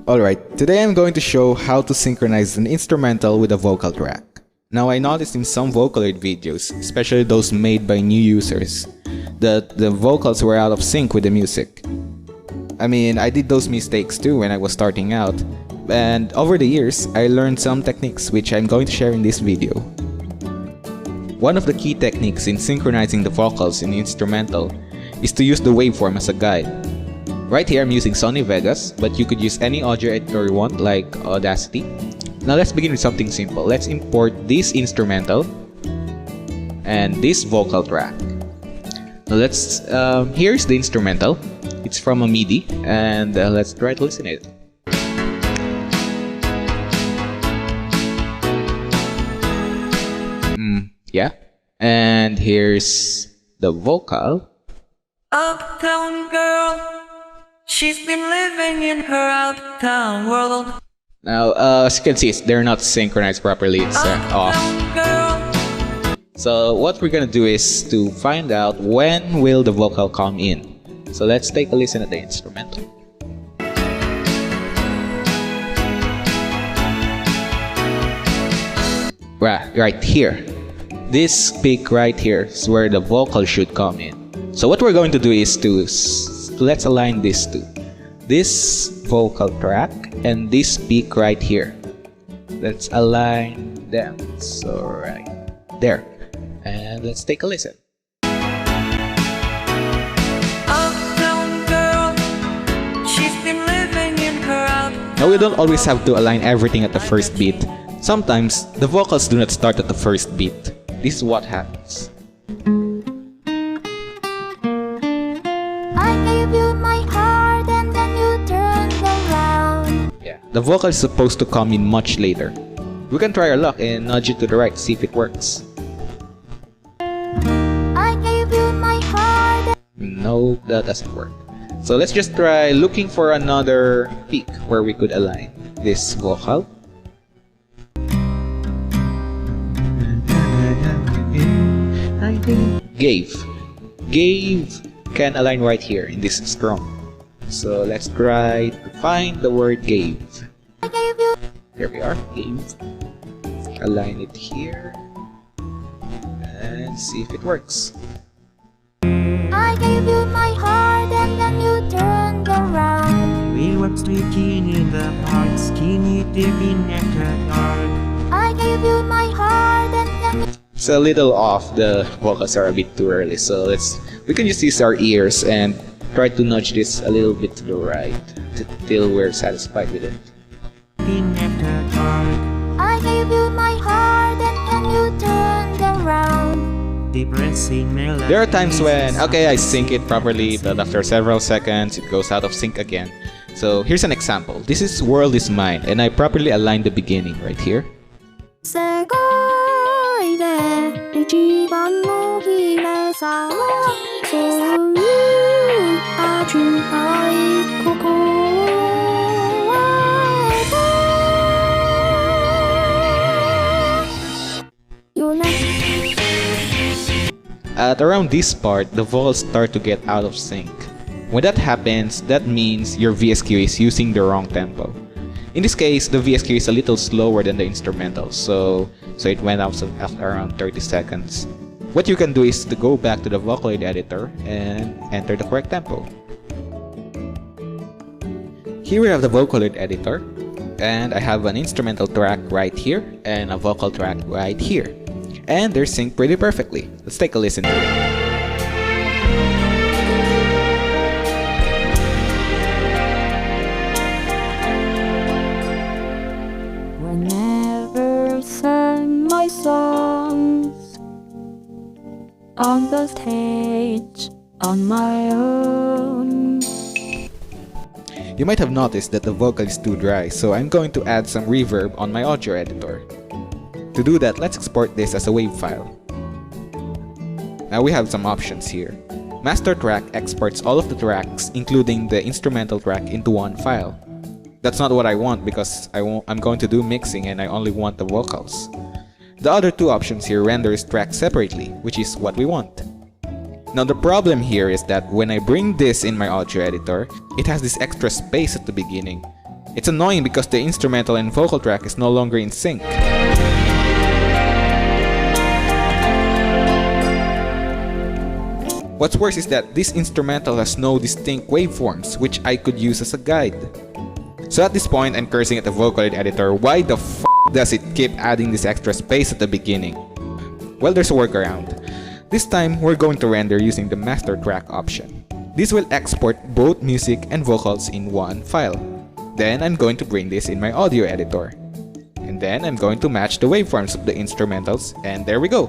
Alright, today I'm going to show how to synchronize an instrumental with a vocal track. Now I noticed in some Vocaloid videos, especially those made by new users, that the vocals were out of sync with the music. I mean, I did those mistakes too when I was starting out, and over the years, I learned some techniques which I'm going to share in this video. One of the key techniques in synchronizing the vocals in the instrumental is to use the waveform as a guide. Right here I'm using Sony Vegas, but you could use any audio editor you want like Audacity. Now let's begin with something simple. Let's import this instrumental and this vocal track. Now here's the instrumental. It's from a MIDI, and let's try to listen to it. Yeah, and here's the vocal. Uptown girl, she's been living in her uptown world. Now, as you can see, they're not synchronized properly. It's off. So what we're gonna do is to find out when will the vocal come in. So let's take a listen at the instrumental. Right here. This peak right here is where the vocal should come in. So what we're going to do is let's align these two. This vocal track and this peak right here. Let's align them. So right there. And let's take a listen. Now we don't always have to align everything at the first beat. Sometimes the vocals do not start at the first beat. This is what happens. I gave you my heart and then you turned around. Yeah, the vocal is supposed to come in much later. We can try our luck and nudge it to the right to see if it works. I gave you my heart. No, that doesn't work. So let's just try looking for another peak where we could align this vocal. Gave can align right here in this strum. So let's try to find the word gave. I gave you. Here we are, gave. Align it here and see if it works. I gave you my heart and then you turned around. We were streaking in the park, skinny dipping at the dark. I gave you my heart and then. It's a little off. The vocals are a bit too early, so we can just use our ears and try to nudge this a little bit to the right till we're satisfied with it. I gave you my heart and then you turned around. There are times when, okay, I sync it properly, but after several seconds it goes out of sync again. So here's an example. This is World Is Mine, and I properly aligned the beginning right here. At around this part, the vocals start to get out of sync. When that happens, that means your VSQ is using the wrong tempo. In this case, the VSQ is a little slower than the instrumental, so it went out after around 30 seconds. What you can do is to go back to the Vocaloid editor and enter the correct tempo. Here we have the Vocaloid editor, and I have an instrumental track right here and a vocal track right here. And they're synced pretty perfectly. Let's take a listen to it. Whenever I sang my songs on the stage on my own. You might have noticed that the vocal is too dry, so I'm going to add some reverb on my audio editor. To do that, let's export this as a WAV file. Now we have some options here. Master track exports all of the tracks, including the instrumental track, into one file. That's not what I want because I'm going to do mixing and I only want the vocals. The other two options here renders tracks separately, which is what we want. Now the problem here is that when I bring this in my audio editor, it has this extra space at the beginning. It's annoying because the instrumental and vocal track is no longer in sync. What's worse is that this instrumental has no distinct waveforms, which I could use as a guide. So at this point, I'm cursing at the Vocaloid editor. Why the f does it keep adding this extra space at the beginning? Well, there's a workaround. This time, we're going to render using the master track option. This will export both music and vocals in one file. Then I'm going to bring this in my audio editor. And then I'm going to match the waveforms of the instrumentals, and there we go!